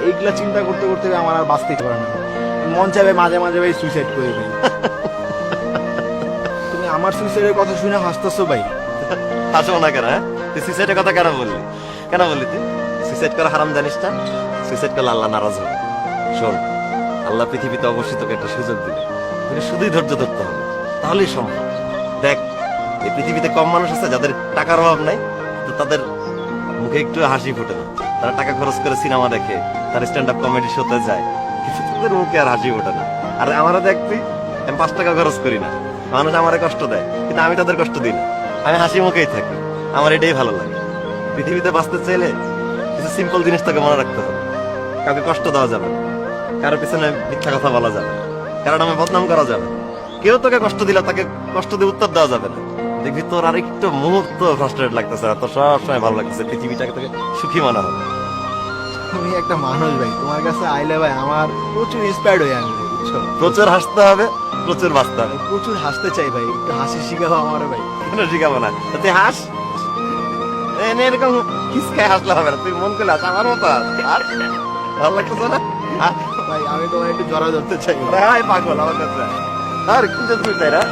এইগুলা চিন্তা করতে করতে আমার আর বাঁচতে পারে না, মন চাইবে মাঝে মাঝে ভাই সুইসাইড করে দিই। তুমি আমার সুইসাইডের কথা শুনে হাসতেছো ভাই? হাসবো না কেন? হ্যাঁ, তুই সুইসাইডের কথা কেন বললি? কেন বললি তুই? সুইসাইড করা হারাম জানিস না? সুইসাইড করলে আল্লাহ নারাজ হবে। শোন, আল্লাহ পৃথিবীতে অবশ্যই তোকে একটা সুযোগ দিবে, তোকে শুধুই ধৈর্য ধরতে হবে, তাহলেই সম্ভব। দেখ, এই পৃথিবীতে কম মানুষ আছে যাদের টাকার অভাব নাই, তো তাদের মুখে একটু হাসি ফোটে না। তারা টাকা খরচ করে সিনেমা দেখে, তারা স্ট্যান্ড আপ কমেডি শোতে যায়, কিন্তু তাদের মুখে আর হাসি ফোটে না। আর আমারও দেখ তুই, আমি 5 টাকা খরচ করি না, মানুষ আমারে কষ্ট দেয় কিন্তু আমি তাদের কষ্ট দিই না, আমি হাসি মুখেই থাকি। আমার এটাই ভালো লাগে। পৃথিবীতে বাঁচতে চাইলে কিছু সিম্পল জিনিস তোকে মনে রাখতে হবে। কাউকে কষ্ট দেওয়া যাবে না, কারো পিছনে মিথ্যা কথা বলা যাবে না, কারণ আমি বদনাম করা যাবে না। কেউ তোকে কষ্ট দিলে তাকে কষ্ট দিয়ে উত্তর দেওয়া যাবে না। দেখবি তোর আর একটু মুহূর্ত ফ্রাস্ট্রেট লাগতেছে না, তোর সবসময় ভালো লাগতেছে, পৃথিবীটাকে তোকে সুখী মনে হবে। তুমি একটা মানুষ ভাই, তোমার কাছে আইলে ভাই আমার প্রচুর ইন্সপায়ার্ড হই আমি ভাই, বুঝছো? প্রচুর হাসতে হবে, প্রচুর বাঁচতে হবে। প্রচুর হাসতে চাই ভাই, একটু হাসি শিখাবো আমার ভাই। কেন শিখাবো না? তা তুই হাস, এরকম খিসকায় হাসলে হবে না, তুই মন করলে হাস, আমার মতো হাস। আর ভালো লাগতেছে না? ভাই আমি তোমার একটু জড়া ধরতে চাই। পাগল আমার কাছে। আর কি তুই তাই না?